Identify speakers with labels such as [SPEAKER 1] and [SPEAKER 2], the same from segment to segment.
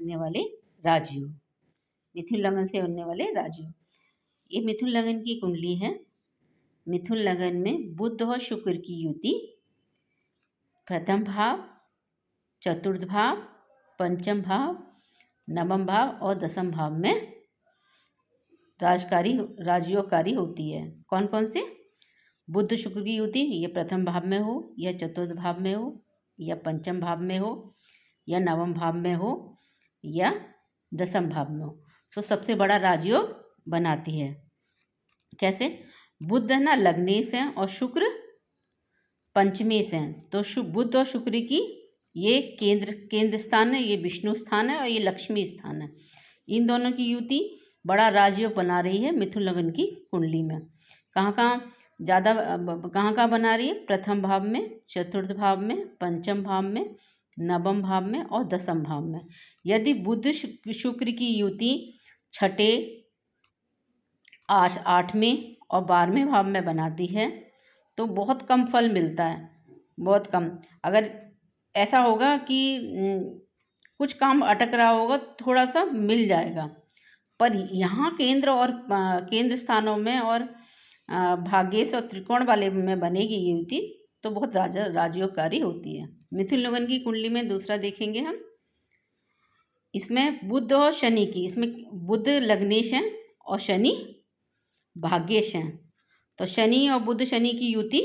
[SPEAKER 1] बनने वाले राजयोग। मिथुन लगन से बनने वाले राजयोग। ये मिथुन लगन की कुंडली है। मिथुन लगन में बुध और शुक्र की युति प्रथम भाव, चतुर्थ भाव, पंचम भाव, नवम भाव और दसम भाव में राजयोगकारी होती है। कौन कौन से? बुध शुक्र की युति ये प्रथम भाव में हो, या चतुर्थ भाव में हो, या पंचम भाव में हो, या नवम भाव में हो, या दसम भाव में हो, तो सबसे बड़ा राजयोग बनाती है। कैसे? बुध है ना लग्नेश है और शुक्र पंचमेश है। तो बुध और शुक्र की ये केंद्र स्थान है, ये विष्णु स्थान है और ये लक्ष्मी स्थान है। इन दोनों की युति बड़ा राजयोग बना रही है मिथुन लगन की कुंडली में। कहाँ कहाँ बना रही है? प्रथम भाव में, चतुर्थ भाव में, पंचम भाव में, नवम भाव में और दसम भाव में। यदि बुध शुक्र की युति छठे, आठवें और 12वें भाव में बनाती है तो बहुत कम फल मिलता है, बहुत कम। अगर ऐसा होगा कि कुछ काम अटक रहा होगा, थोड़ा सा मिल जाएगा, पर यहाँ केंद्र स्थानों में और भाग्येश और त्रिकोण वाले में बनेगी ये युति तो बहुत राजयोगकारी होती है। मिथुन लगन की कुंडली में दूसरा देखेंगे हम। इसमें बुध और शनि की, इसमें बुध लग्नेश है और शनि भाग्येश हैं। तो शनि और बुध, शनि की युति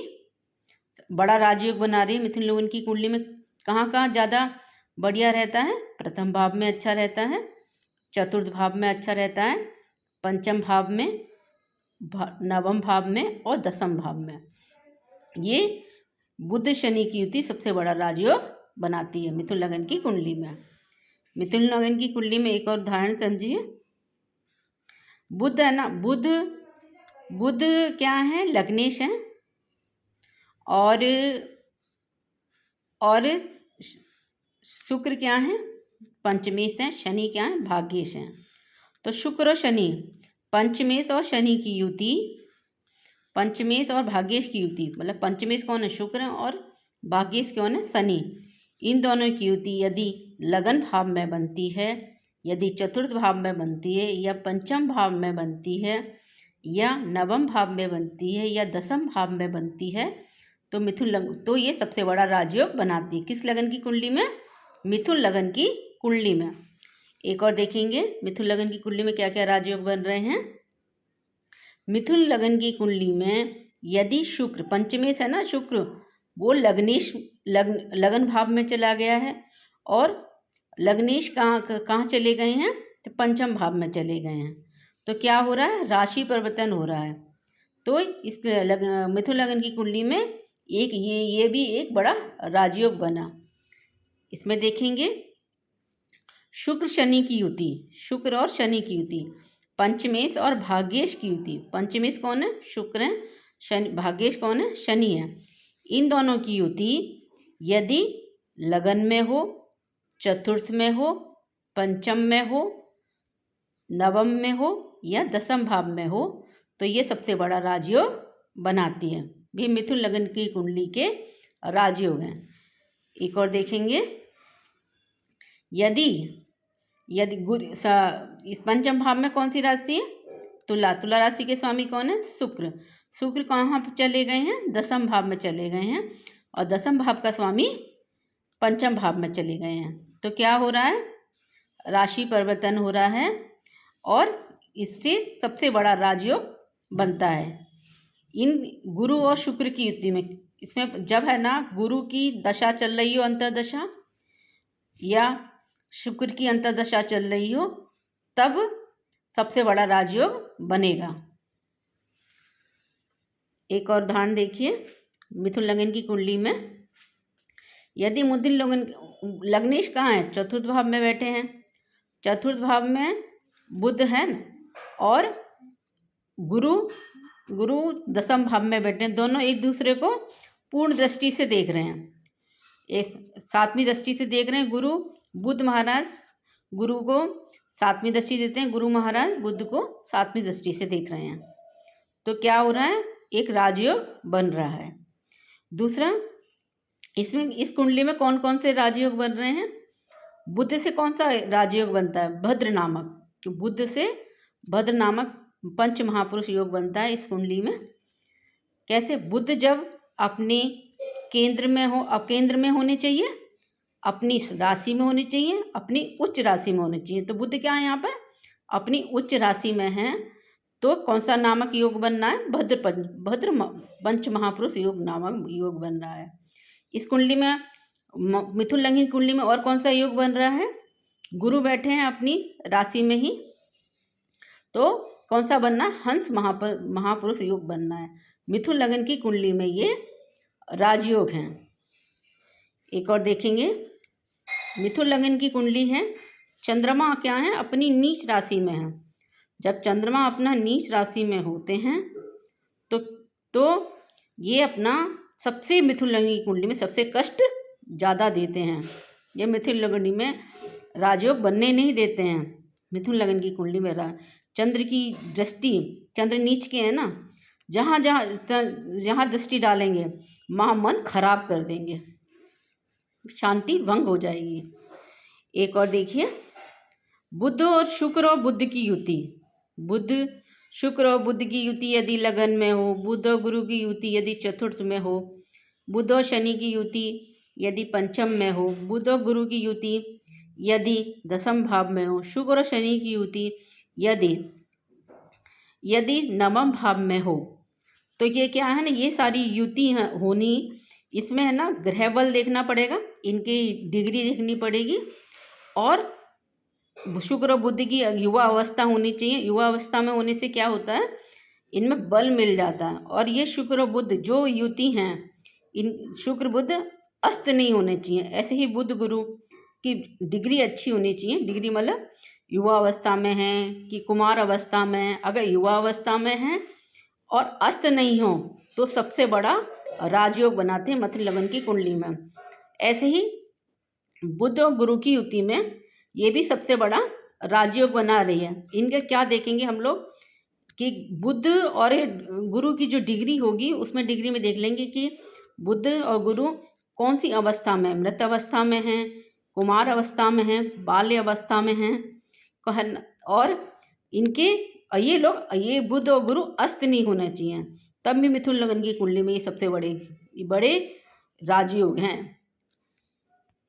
[SPEAKER 1] बड़ा राजयोग बना रही है मिथुन लगन की कुंडली में। कहाँ ज़्यादा बढ़िया रहता है? प्रथम भाव में अच्छा रहता है, चतुर्थ भाव में अच्छा रहता है, पंचम भाव में, नवम भाव में और दसम भाव में। ये बुध शनि की युति सबसे बड़ा राजयोग बनाती है मिथुन लगन की कुंडली में। मिथुन लगन की कुंडली में एक और उदाहरण समझिए। बुध है ना, बुध क्या है? लग्नेश है और शुक्र क्या है? पंचमेश है। शनि क्या है? भाग्येश है। तो शुक्र और शनि, पंचमेश और शनि की युति, पंचमेश और भाग्येश की युति, मतलब पंचमेश कौन है? शुक्र और भाग्येश कौन है? शनि। इन दोनों की युति यदि लगन भाव में बनती है, यदि चतुर्थ भाव में बनती है, या पंचम भाव में बनती है, या नवम भाव में बनती है, या दसम भाव में बनती है, तो ये सबसे बड़ा राजयोग बनाती है। किस लगन की कुंडली में? मिथुन लगन की कुंडली में। एक और देखेंगे मिथुन लगन की कुंडली में क्या क्या राजयोग बन रहे हैं। मिथुन लगन की कुंडली में यदि शुक्र, पंचमेश है ना शुक्र, वो लगन भाव में चला गया है, और लग्नेश कहाँ चले गए हैं? तो पंचम भाव में चले गए हैं। तो क्या हो रहा है? राशि परिवर्तन हो रहा है। तो इस मिथुन लगन की कुंडली में ये भी एक बड़ा राजयोग बना। इसमें देखेंगे शुक्र शनि की युति, शुक्र और शनि की युति, पंचमेश और भाग्येश की युति। पंचमेश कौन है? शुक्र है। शनि, भाग्येश कौन है? शनि है। इन दोनों की युति यदि लगन में हो, चतुर्थ में हो, पंचम में हो, नवम में हो, या दसम भाव में हो, तो ये सबसे बड़ा राजयोग बनाती है। ये मिथुन लगन की कुंडली के राजयोग हैं। एक और देखेंगे, यदि इस पंचम भाव में कौन सी राशि है? तुला राशि के स्वामी कौन है? शुक्र कहाँ चले गए हैं? दसम भाव में चले गए हैं, और दसम भाव का स्वामी पंचम भाव में चले गए हैं। तो क्या हो रहा है? राशि परिवर्तन हो रहा है, और इससे सबसे बड़ा राजयोग बनता है। इन गुरु और शुक्र की युति में, इसमें जब है ना गुरु की दशा चल रही हो, अंतर्दशा, या शुक्र की अंतर्दशा चल रही हो, तब सबसे बड़ा राजयोग बनेगा। एक और उदाहरण देखिए मिथुन लगन की कुंडली में। यदि मिथुन लगन, लग्नेश कहाँ है? चतुर्थ भाव में बैठे हैं। चतुर्थ भाव में बुध है और गुरु दसम भाव में बैठे हैं। दोनों एक दूसरे को पूर्ण दृष्टि से देख रहे हैं, एक सातवीं दृष्टि से देख रहे हैं। बुध महाराज गुरु को सातवीं दृष्टि देते हैं, गुरु महाराज बुध को सातवीं दृष्टि से देख रहे हैं। तो क्या हो रहा है? एक राजयोग बन रहा है। दूसरा, इसमें इस कुंडली में कौन कौन से राजयोग बन रहे हैं? बुध से कौन सा राजयोग बनता है? भद्र नामक। तो बुध से भद्र नामक पंच महापुरुष योग बनता है इस कुंडली में। कैसे? बुध जब अपने केंद्र में हो, अकेंद्र में होने चाहिए, अपनी राशि में होनी चाहिए, अपनी उच्च राशि में होनी चाहिए। तो बुध क्या है यहाँ पे? अपनी उच्च राशि में है। तो कौन सा नामक योग बन रहा है? भद्र पंच महापुरुष योग नामक योग बन रहा है इस कुंडली में। मिथुन लग्न की कुंडली में और कौन सा योग बन रहा है? गुरु बैठे हैं अपनी राशि में ही, तो कौन सा बनना है? हंस महापुरुष योग बनना है। मिथुन लग्न की कुंडली में ये राजयोग हैं। एक और देखेंगे, मिथुन लग्न की कुंडली है, चंद्रमा क्या है? अपनी नीच राशि में है। जब चंद्रमा अपना नीच राशि में होते हैं तो ये अपना सबसे मिथुन लग्न की कुंडली में सबसे कष्ट ज़्यादा देते हैं। ये मिथुन लग्न में राजयोग बनने नहीं देते हैं। मिथुन लग्न की कुंडली में चंद्र की दृष्टि, चंद्र नीच के है ना, जहाँ दृष्टि डालेंगे वहाँ मन खराब कर देंगे, शांति भंग हो जाएगी। एक और देखिए, बुध और शुक्र और बुध की युति। बुध शुक्र और बुध की युति यदि लगन में हो, बुध और गुरु की युति यदि चतुर्थ में हो, बुध और शनि की युति यदि पंचम में हो, बुध और गुरु की युति यदि दसम भाव में हो, शुक्र और शनि की युति यदि नवम भाव में हो, तो ये क्या है ना, ये सारी युति होनी, इसमें है ना ग्रह बल देखना पड़ेगा, इनकी डिग्री देखनी पड़ेगी, और शुक्र और बुध की युवा अवस्था होनी चाहिए। युवा अवस्था में होने से क्या होता है? इनमें बल मिल जाता है। और ये शुक्र और बुध जो युति हैं, इन शुक्र बुध अस्त नहीं होने चाहिए। ऐसे ही बुध गुरु की डिग्री अच्छी होनी चाहिए। डिग्री मतलब युवा अवस्था में है कि कुमार अवस्था में। अगर युवा अवस्था में है और अस्त नहीं हो तो सबसे बड़ा राजयोग बनाते हैं मिथुन लग्न की कुंडली में। ऐसे ही बुध और गुरु की युति में ये भी सबसे बड़ा राजयोग बना रही है। इनके क्या देखेंगे हम लोग कि बुध और गुरु की जो डिग्री होगी, उसमें डिग्री में देख लेंगे कि बुध और गुरु कौन सी अवस्था में, मृत अवस्था में हैं, कुमार अवस्था में हैं, बाल्य अवस्था में हैं, और इनके ये बुध और गुरु अस्त नहीं होना चाहिए। तब भी मिथुन लग्न की कुंडली में ये सबसे बड़े राजयोग हैं।